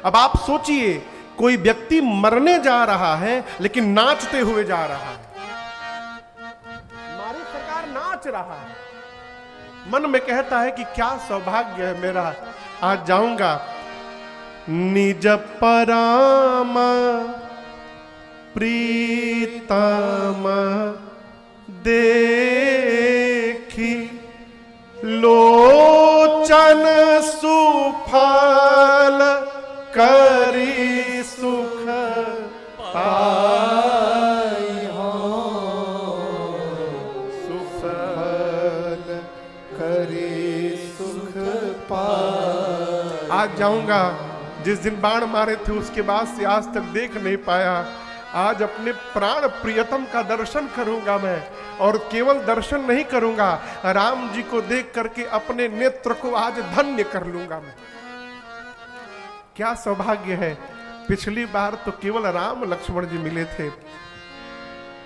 अब आप सोचिए, कोई व्यक्ति मरने जा रहा है लेकिन नाचते हुए जा रहा है। हमारी सरकार नाच रहा है, मन में कहता है कि क्या सौभाग्य है मेरा, आज जाऊंगा। निज पराम प्रीतम देखी लोचन सुफल करी सुख पाई हो, सुफल करी सुख पाई। आज जाऊंगा, जिस दिन बाण मारे थे उसके बाद से आज तक देख नहीं पाया, आज अपने प्राण प्रियतम का दर्शन करूंगा मैं। और केवल दर्शन नहीं करूंगा, राम जी को देख करके अपने नेत्र को आज धन्य कर लूंगा मैं। क्या सौभाग्य है। पिछली बार तो केवल राम लक्ष्मण जी मिले थे,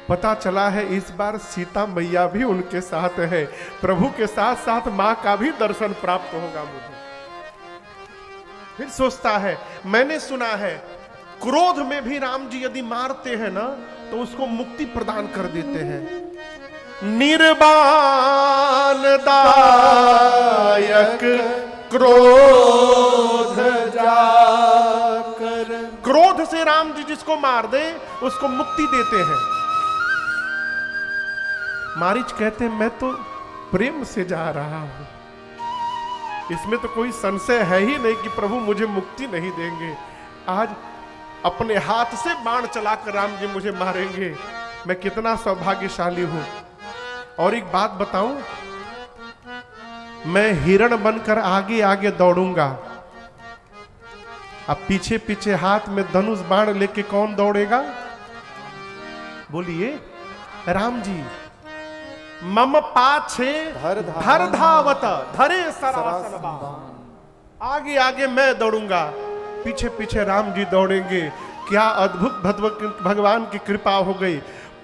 पता चला है इस बार सीता मैया भी उनके साथ है। प्रभु के साथ साथ मां का भी दर्शन प्राप्त होगा मुझे। फिर सोचता है, मैंने सुना है क्रोध में भी राम जी यदि मारते हैं ना तो उसको मुक्ति प्रदान कर देते हैं। निर्वाण दायक क्रोध जाकर, क्रोध से राम जी जिसको मार दे उसको मुक्ति देते हैं। मारीच कहते हैं मैं तो प्रेम से जा रहा हूं, इसमें तो कोई संशय है ही नहीं कि प्रभु मुझे मुक्ति नहीं देंगे। आज अपने हाथ से बाण चलाकर राम जी मुझे मारेंगे, मैं कितना सौभाग्यशाली हूं। और एक बात बताऊं, मैं हिरण बनकर आगे आगे दौड़ूंगा, अब पीछे पीछे हाथ में धनुष बाण लेके कौन दौड़ेगा? बोलिए, राम जी। मम पाछे धर धावत धरे सरासन बाण, आगे आगे मैं दौड़ूंगा, पीछे पीछे राम जी दौड़ेंगे। क्या अद्भुत भगवान की कृपा हो गई,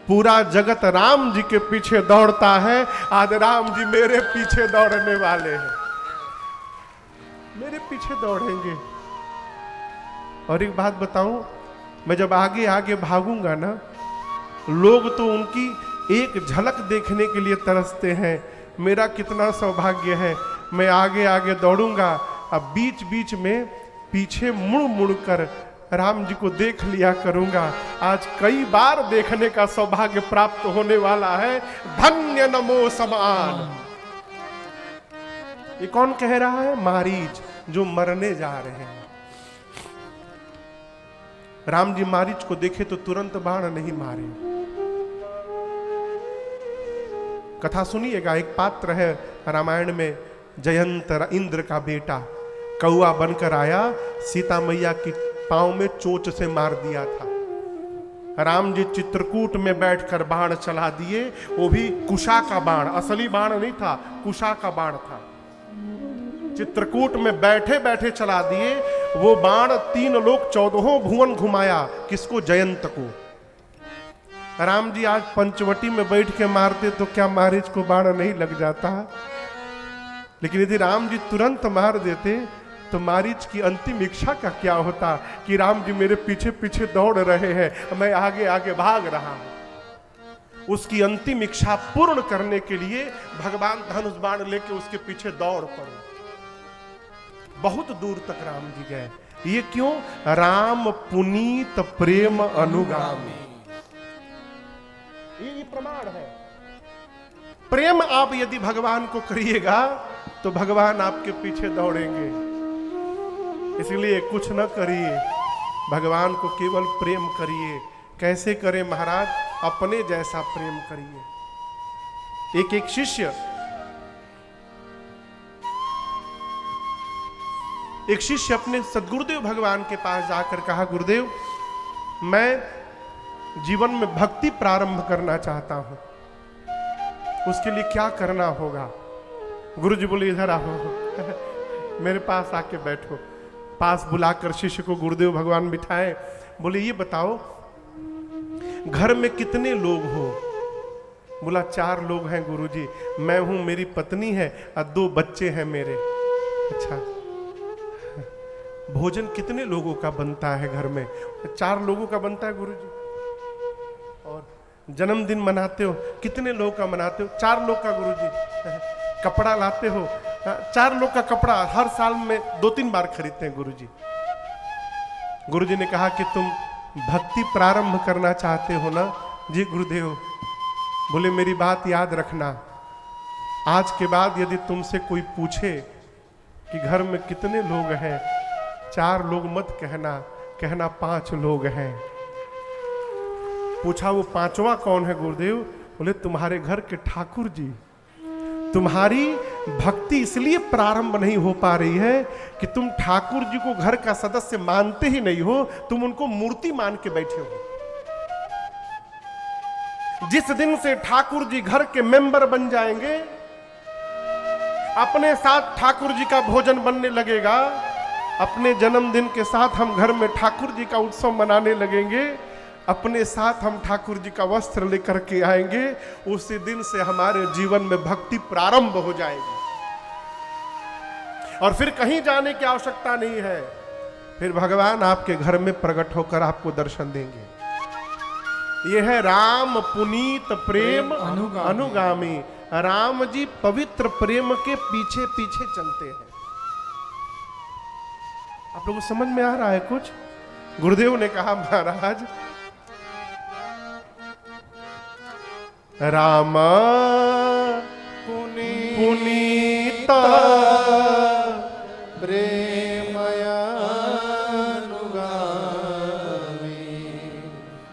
पूरा जगत राम जी के पीछे दौड़ता है। आज राम जी मेरे पीछे दौड़ने वाले हैं, मेरे पीछे दौड़ेंगे। और एक बात बताऊं, मैं जब आगे आगे भागूंगा ना, लोग तो उनकी एक झलक देखने के लिए तरसते हैं। मेरा कितना सौभाग्य है, मैं आगे आगे दौड़ूंगा, अब बीच बीच में पीछे मुड़ मुड़ कर राम जी को देख लिया करूंगा। आज कई बार देखने का सौभाग्य प्राप्त होने वाला है। धन्य नमो समान। ये कौन कह रहा है? मारीच, जो मरने जा रहे हैं। राम जी मारीच को देखे तो तुरंत बाण नहीं मारे। कथा सुनिएगा, एक पात्र है रामायण में, जयंत इंद्र का बेटा कौआ बनकर आया, सीता मैया की पांव में चोंच से मार दिया था। राम जी चित्रकूट में बैठकर बाण चला दिए, वो भी कुशा का बाण, असली बाण नहीं था, कुशा का बाण था। चित्रकूट में बैठे बैठे चला दिए वो बाण। 3 लोग 14 भुवन घुमाया, किसको? जयंत को। राम जी आज पंचवटी में बैठ के मारते तो क्या मारीच को बाण नहीं लग जाता? लेकिन यदि राम जी तुरंत मार देते तो मारीच की अंतिम इच्छा का क्या होता कि राम जी मेरे पीछे पीछे दौड़ रहे हैं, मैं आगे आगे भाग रहा हूं। उसकी अंतिम इच्छा पूर्ण करने के लिए भगवान धनुष बाण लेके उसके पीछे दौड़ पड़े। बहुत दूर तक राम जी गए। ये क्यों? राम पुनीत प्रेम अनुगामी, ये प्रमाण है। प्रेम आप यदि भगवान को करिएगा तो भगवान आपके पीछे दौड़ेंगे। इसलिए कुछ न करिए, भगवान को केवल प्रेम करिए। कैसे करें महाराज? अपने जैसा प्रेम करिए। एक शिष्य अपने सद्गुरुदेव भगवान के पास जाकर कहा, गुरुदेव मैं जीवन में भक्ति प्रारंभ करना चाहता हूं, उसके लिए क्या करना होगा? गुरु जी बोले, इधर आओ मेरे पास आके बैठो। पास बुलाकर शिष्य को गुरुदेव भगवान बिठाए। बोले, ये बताओ घर में कितने लोग हो? बोला, 4 लोग हैं गुरुजी, मैं हूं, मेरी पत्नी है और 2 बच्चे हैं मेरे। अच्छा, भोजन कितने लोगों का बनता है घर में? 4 लोगों का बनता है गुरुजी। और जन्मदिन मनाते हो, कितने लोगों का मनाते हो? 4 लोग का गुरुजी। कपड़ा लाते हो, 4 लोग का कपड़ा हर साल में 2-3 बार खरीदते हैं गुरुजी। गुरुजी ने कहा कि तुम भक्ति प्रारंभ करना चाहते हो ना? जी गुरुदेव। बोले मेरी बात याद रखना, आज के बाद यदि तुमसे कोई पूछे कि घर में कितने लोग हैं, 4 लोग मत कहना, कहना 5 लोग हैं। पूछा वो 5वां कौन है गुरुदेव? बोले तुम्हारे घर के ठाकुर जी। तुम्हारी भक्ति इसलिए प्रारंभ नहीं हो पा रही है कि तुम ठाकुर जी को घर का सदस्य मानते ही नहीं हो, तुम उनको मूर्ति मान के बैठे हो। जिस दिन से ठाकुर जी घर के मेंबर बन जाएंगे, अपने साथ ठाकुर जी का भोजन बनने लगेगा, अपने जन्मदिन के साथ हम घर में ठाकुर जी का उत्सव मनाने लगेंगे, अपने साथ हम ठाकुर जी का वस्त्र लेकर के आएंगे, उसी दिन से हमारे जीवन में भक्ति प्रारंभ हो जाएगी और फिर कहीं जाने की आवश्यकता नहीं है। फिर भगवान आपके घर में प्रकट होकर आपको दर्शन देंगे। यह है राम पुनीत प्रेम अनुगामी। राम जी पवित्र प्रेम के पीछे पीछे चलते हैं। आप लोगों को समझ में आ रहा है कुछ? गुरुदेव ने कहा महाराज राम पुनीत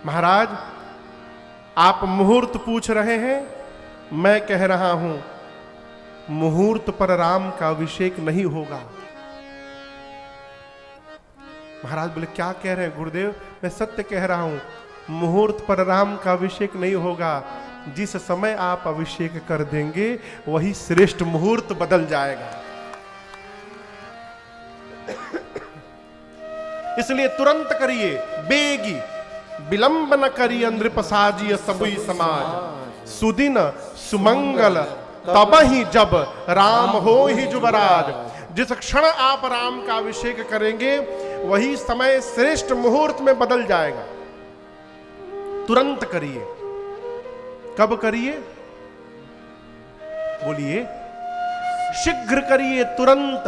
महाराज आप मुहूर्त पूछ रहे हैं, मैं कह रहा हूं मुहूर्त पर राम का अभिषेक नहीं होगा। महाराज बोले क्या कह रहे हैं गुरुदेव? मैं सत्य कह रहा हूं, मुहूर्त पर राम का अभिषेक नहीं होगा। जिस समय आप अभिषेक कर देंगे वही श्रेष्ठ मुहूर्त बदल जाएगा। इसलिए तुरंत करिए, बेगी विलंब न करिए नृप साजिय सबुई समाज। सुदिन सुमंगल तब ही जब राम हो ही जुबराज। जिस क्षण आप राम का अभिषेक करेंगे वही समय श्रेष्ठ मुहूर्त में बदल जाएगा। तुरंत करिए। कब करिए? बोलिए। शीघ्र करिए, तुरंत।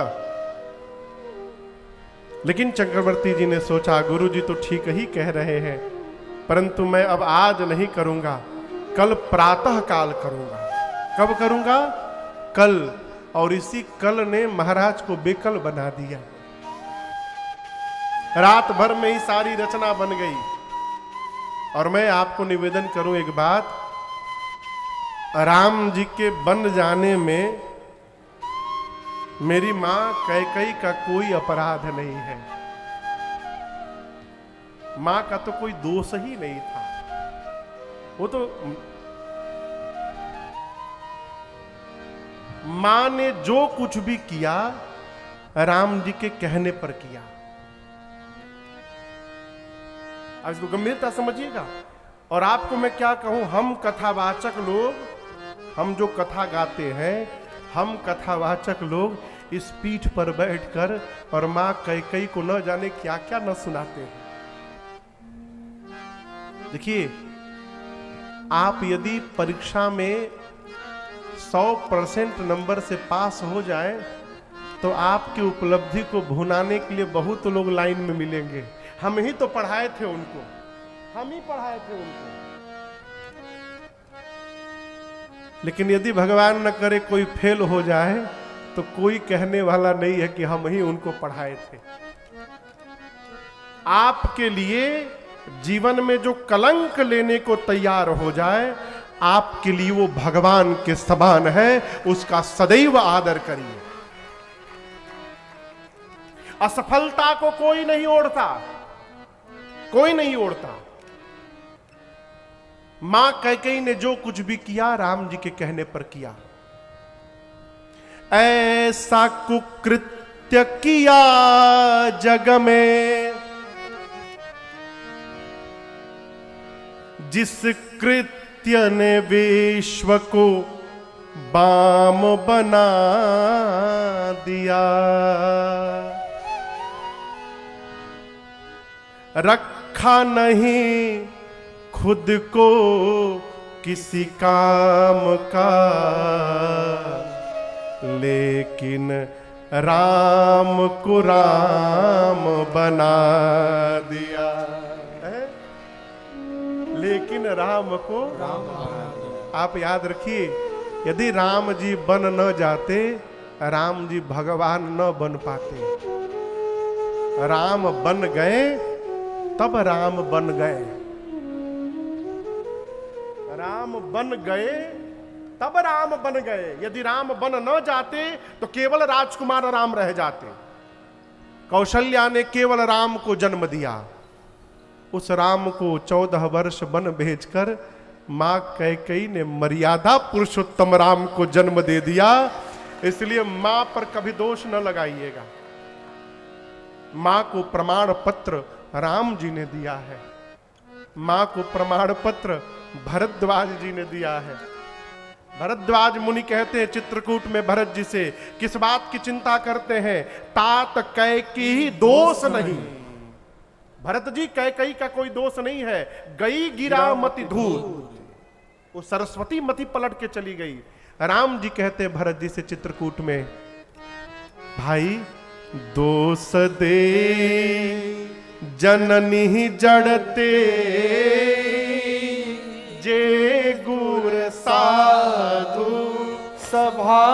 लेकिन चक्रवर्ती जी ने सोचा गुरु जी तो ठीक ही कह रहे हैं, परंतु मैं अब आज नहीं करूंगा, कल प्रातः काल करूंगा। कब करूंगा? कल। और इसी कल ने महाराज को बेकल बना दिया। रात भर में ही सारी रचना बन गई। और मैं आपको निवेदन करूं एक बात, राम जी के बन जाने में मेरी मां कैकेयी का कोई अपराध नहीं है। मां का तो कोई दोष ही नहीं था। वो तो मां ने जो कुछ भी किया राम जी के कहने पर किया। अब इसको गंभीरता समझिएगा। और आपको मैं क्या कहूं, हम कथावाचक लोग, हम जो कथा गाते हैं, हम कथावाचक लोग इस पीठ पर बैठकर और मां कैकेयी को न जाने क्या क्या न सुनाते हैं। देखिए, आप यदि परीक्षा में 100% नंबर से पास हो जाएं तो आपकी उपलब्धि को भुनाने के लिए बहुत लोग लाइन में मिलेंगे। हम ही तो पढ़ाए थे उनको, हम ही पढ़ाए थे उनको। लेकिन यदि भगवान न करे कोई फेल हो जाए तो कोई कहने वाला नहीं है कि हम ही उनको पढ़ाए थे। आपके लिए जीवन में जो कलंक लेने को तैयार हो जाए, आपके लिए वो भगवान के समान है, उसका सदैव आदर करिए। असफलता को कोई नहीं ओढ़ता, कोई नहीं ओढ़ता। मां कैकेयी ने जो कुछ भी किया राम जी के कहने पर किया। ऐसा कुकृत्य किया जग में जिस कृत्य ने विश्व को बाम बना दिया। रखा नहीं खुद को किसी काम का, लेकिन राम को राम बना दिया है। लेकिन राम को राम बना दिया। आप याद रखिए, यदि राम जी बन न जाते, राम जी भगवान न बन पाते। राम बन गए तब राम बन गए। राम बन गए तब राम बन गए। यदि राम बन न जाते तो केवल राजकुमार राम रह जाते। कौशल्या ने केवल राम को जन्म दिया। उस राम को 14 वर्ष वन भेजकर मां कैकेयी ने मर्यादा पुरुषोत्तम राम को जन्म दे दिया। इसलिए मां पर कभी दोष न लगाइएगा। मां को प्रमाण पत्र राम जी ने दिया है। मां को प्रमाण पत्र भरद्वाज जी ने दिया है। भरद्वाज मुनि कहते हैं चित्रकूट में भरत जी से, किस बात की चिंता करते हैं, तात कैकेयी दोष नहीं। भरत जी कैकेयी का कोई दोष नहीं है। गई गिरा मति धूल, वो सरस्वती मति पलट के चली गई। राम जी कहते हैं भरत जी से चित्रकूट में, भाई दोष दे जननी जड़ते, जे गुर साधु सभा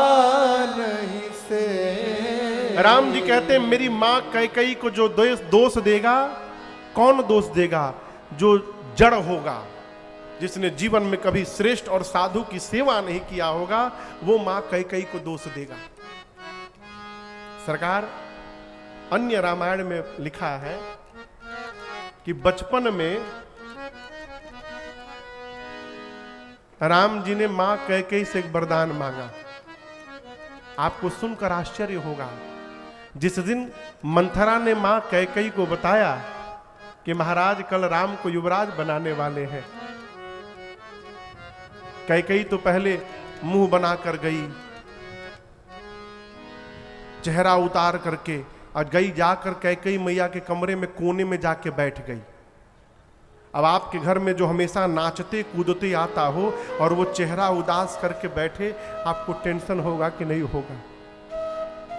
नहीं से। राम जी कहते हैं मेरी मां कैकेयी को जो दोष देगा, कौन दोष देगा? जो जड़ होगा, जिसने जीवन में कभी श्रेष्ठ और साधु की सेवा नहीं किया होगा, वो मां कैकेयी को दोष देगा। सरकार, अन्य रामायण में लिखा है कि बचपन में राम जी ने मां कैकेयी से एक वरदान मांगा। आपको सुनकर आश्चर्य होगा, जिस दिन मंथरा ने मां कैकेयी को बताया कि महाराज कल राम को युवराज बनाने वाले हैं, कैकेयी तो पहले मुंह बनाकर गई, चेहरा उतार करके, और गई जाकर कैकेयी मैया के कमरे में कोने में जाके बैठ गई। अब आपके घर में जो हमेशा नाचते कूदते आता हो और वो चेहरा उदास करके बैठे, आपको टेंशन होगा कि नहीं होगा?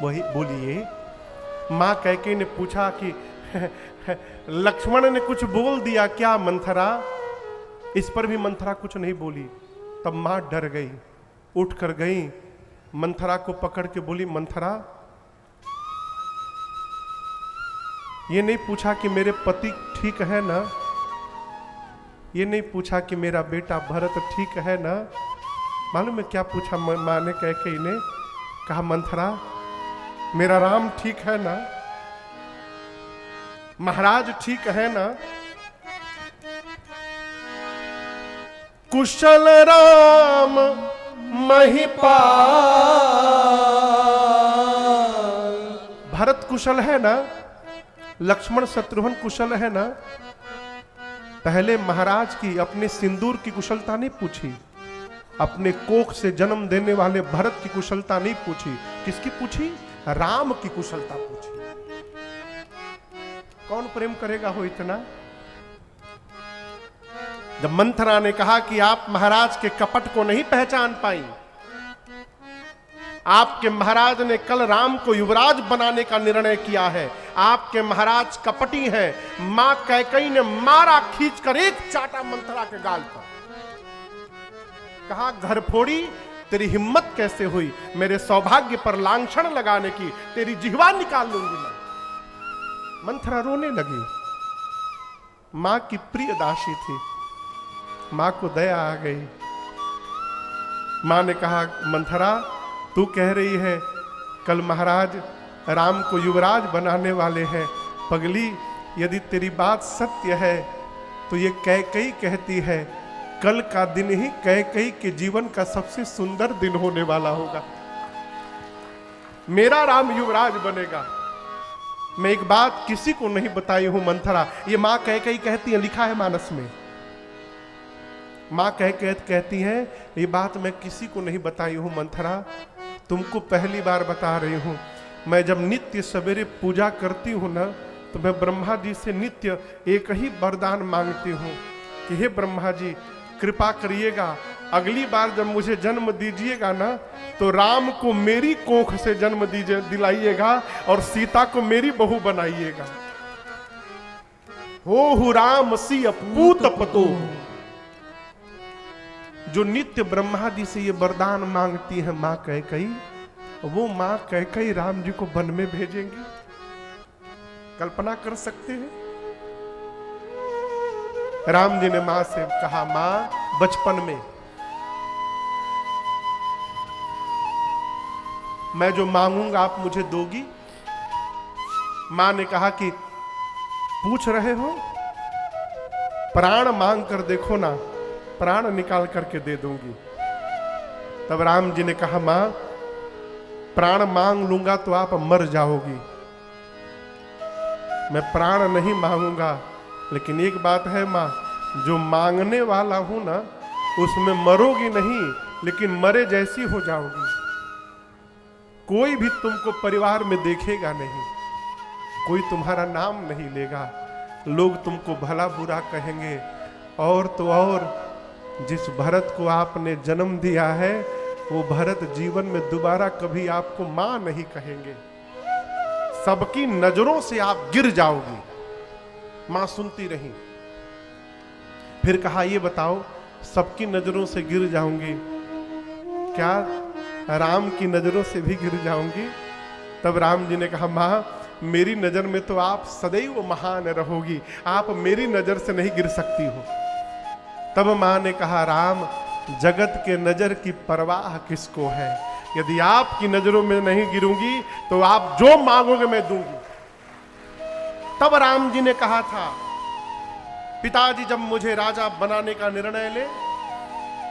वही बोलिए। मां कैकेयी ने पूछा कि लक्ष्मण ने कुछ बोल दिया क्या मंथरा? इस पर भी मंथरा कुछ नहीं बोली। तब मां डर गई, उठ कर गई, मंथरा को पकड़ के बोली, मंथरा ये नहीं पूछा कि मेरे पति ठीक है ना, ये नहीं पूछा कि मेरा बेटा भरत ठीक है ना। मालूम है क्या पूछा मां ने? कैकेयी ने कहा, मंथरा मेरा राम ठीक है ना, महाराज ठीक है ना? कुशल राम महिपाल, भरत कुशल है ना, लक्ष्मण शत्रुघ्न कुशल है ना? पहले महाराज की अपने सिंदूर की कुशलता नहीं पूछी, अपने कोख से जन्म देने वाले भरत की कुशलता नहीं पूछी। किसकी पूछी? राम की कुशलता पूछी। कौन प्रेम करेगा हो इतना? जब मंथरा ने कहा कि आप महाराज के कपट को नहीं पहचान पाई, आपके महाराज ने कल राम को युवराज बनाने का निर्णय किया है, आपके महाराज कपटी हैं, मां कैकेयी ने मारा खींचकर एक चाटा मंथरा के गाल पर। कहा, घर फोड़ी, तेरी हिम्मत कैसे हुई मेरे सौभाग्य पर लांछन लगाने की? तेरी जिह्वा निकाल लूंगी मैं। मंथरा रोने लगी। मां की प्रिय दासी थी, मां को दया आ गई। मां ने कहा, मंथरा तू कह रही है कल महाराज राम को युवराज बनाने वाले हैं, पगली यदि तेरी बात सत्य है तो ये कैकेयी कहती है कल का दिन ही कैकेयी के जीवन का सबसे सुंदर दिन होने वाला होगा। मेरा राम युवराज बनेगा। मैं एक बात किसी को नहीं बताई हूं मंथरा, ये मां कैकेयी कहती है, लिखा है मानस में। मां कहती है ये बात मैं किसी को नहीं बताई हूं मंथरा, तुमको पहली बार बता रही हूं। मैं जब नित्य सवेरे पूजा करती हूं ना, तो मैं ब्रह्मा जी से नित्य एक ही वरदान मांगती हूँ कि हे ब्रह्मा जी, कृपा करिएगा, अगली बार जब मुझे जन्म दीजिएगा ना, तो राम को मेरी कोख से जन्म दिलाइएगा और सीता को मेरी बहू बनाइएगा। हो राम सी अपूत पतो। जो नित्य ब्रह्मा जी से ये वरदान मांगती है मां कैकेयी, वो मां कैकेयी राम जी को वन में भेजेंगी। कल्पना कर सकते हैं? राम जी ने मां से कहा, मां बचपन में मैं जो मांगूंगा आप मुझे दोगी? मां ने कहा कि पूछ रहे हो, प्राण मांग कर देखो ना, प्राण निकाल करके दे दूंगी। तब राम जी ने कहा, मां प्राण मांग लूंगा तो आप मर जाओगी, मैं प्राण नहीं मांगूंगा। लेकिन एक बात है मां, जो मांगने वाला हूं ना, उसमें मरोगी नहीं, लेकिन मरे जैसी हो जाओगी। कोई भी तुमको परिवार में देखेगा नहीं, कोई तुम्हारा नाम नहीं लेगा, लोग तुमको भला बुरा कहेंगे। और तो और जिस भरत को आपने जन्म दिया है, वो भरत जीवन में दोबारा कभी आपको मां नहीं कहेंगे। सबकी नजरों से आप गिर जाओगी। मां सुनती रही। फिर कहा, ये बताओ, सबकी नजरों से गिर जाऊंगी, क्या राम की नजरों से भी गिर जाऊंगी? तब राम जी ने कहा, मां मेरी नजर में तो आप सदैव महान रहोगी, आप मेरी नजर से नहीं गिर सकती हो। तब मां ने कहा, राम जगत के नजर की परवाह किसको है? यदि आपकी नजरों में नहीं गिरूंगी तो आप जो मांगोगे मैं दूंगी। तब राम जी ने कहा था, पिताजी जब मुझे राजा बनाने का निर्णय ले,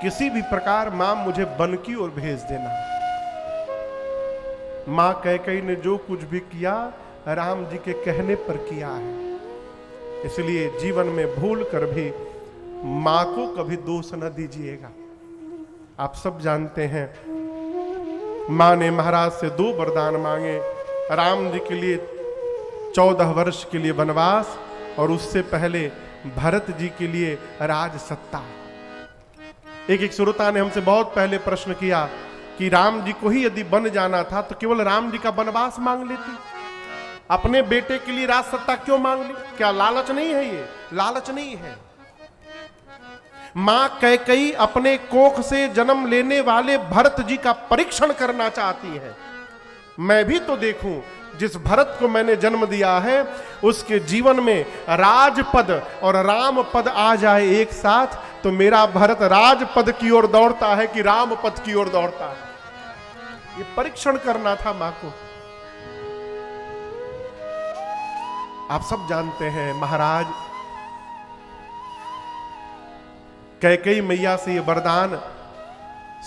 किसी भी प्रकार मां मुझे वन की ओर भेज देना। मां कैकेयी ने जो कुछ भी किया राम जी के कहने पर किया है। इसलिए जीवन में भूल कर भी मां को कभी दोष न दीजिएगा। आप सब जानते हैं, मां ने महाराज से 2 वरदान मांगे, राम जी के लिए 14 वर्ष के लिए वनवास, और उससे पहले भरत जी के लिए राज सत्ता। एक श्रोता ने हमसे बहुत पहले प्रश्न किया कि राम जी को ही यदि बन जाना था तो केवल राम जी का वनवास मांग लेती, अपने बेटे के लिए राज सत्ता क्यों मांग ली? क्या लालच नहीं है? ये लालच नहीं है। मां कैकेयी अपने कोख से जन्म लेने वाले भरत जी का परीक्षण करना चाहती है। मैं भी तो देखूं, जिस भरत को मैंने जन्म दिया है उसके जीवन में राजपद और राम पद आ जाए एक साथ, तो मेरा भरत राजपद की ओर दौड़ता है कि राम पद की ओर दौड़ता है। ये परीक्षण करना था मां को। आप सब जानते हैं, महाराज कैकेयी मैया से ये वरदान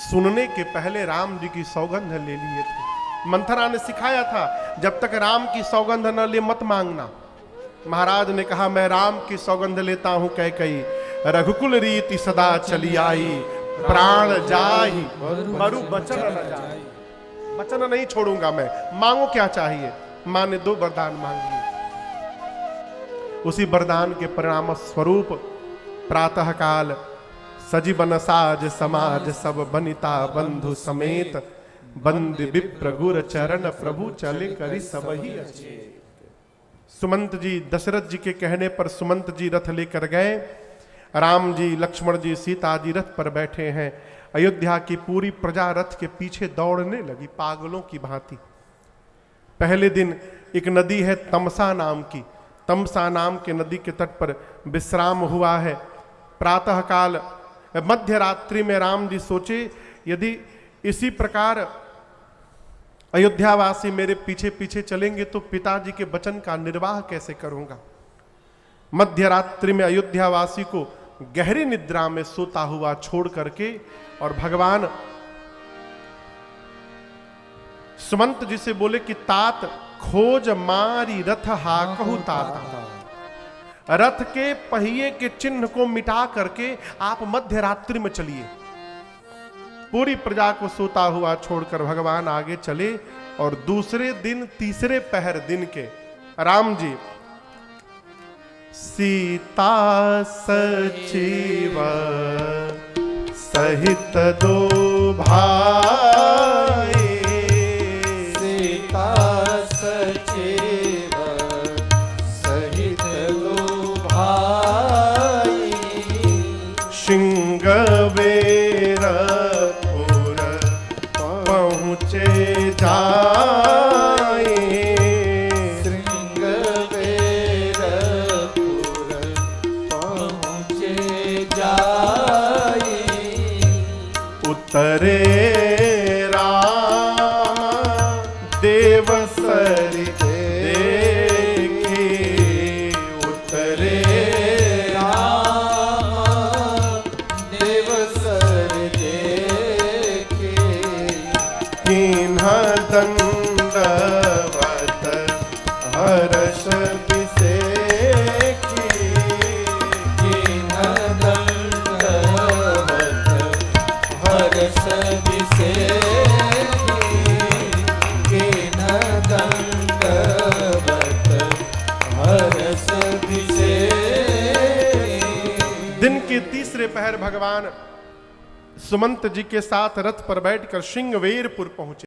सुनने के पहले राम जी की सौगंध ले लिए थे। मंथरा ने सिखाया था, जब तक राम की सौगंध न ले मत मांगना। महाराज ने कहा, मैं राम की सौगंध लेता हूं कैकेयी, रघुकुल रीति सदा चली आई, प्राण जाहि मरु बचन न जाए। वचन नहीं छोड़ूंगा मैं, मांगो क्या चाहिए। मां ने 2 वरदान मांग लिए। उसी वरदान के परिणाम स्वरूप प्रातः काल सजीवन साज समाज सब बनिता बंधु समेत, बंद विप्र गुर चरण प्रभु चले करी सबही अचेत। सुमंत जी, दशरथ जी के कहने पर सुमंत जी रथ लेकर गए। राम जी, लक्ष्मण जी, सीता जी रथ पर बैठे हैं। अयोध्या की पूरी प्रजा रथ के पीछे दौड़ने लगी पागलों की भांति। पहले दिन एक नदी है तमसा नाम की, तमसा नाम के नदी के तट पर विश्राम हुआ है। प्रातः काल मध्य रात्रि में राम जी सोचे, यदि इसी प्रकार अयोध्यावासी मेरे पीछे पीछे चलेंगे तो पिताजी के वचन का निर्वाह कैसे करूंगा। मध्य रात्रि में अयोध्यावासी को गहरी निद्रा में सोता हुआ छोड़ करके और भगवान सुमंत जी से बोले कि तात खोज मारी रथ हाकहु ताता, रथ के पहिए के चिन्ह को मिटा करके आप मध्य रात्रि में चलिए। पूरी प्रजा को सोता हुआ छोड़कर भगवान आगे चले और दूसरे दिन तीसरे पहर दिन के राम जी सीता सचिव सहित दो भाई, सीता सचिव सहित दो भाई, सिंहवेरपुर पहुँचे जाए, श्रृंगवेरपुर पहुँचे जाए, उतरे राम देवसरि देखी, उतरे राम देवसर देखे, किन्ह दंडवत हर्ष बिसेखी, किन्ह दंडवत हर्ष बिसेखी, किन्ह दंडवत हर्ष बिसेखी। दिन के तीसरे पहर भगवान सुमंत जी के साथ रथ पर बैठकर सिंहवेरपुर पहुंचे।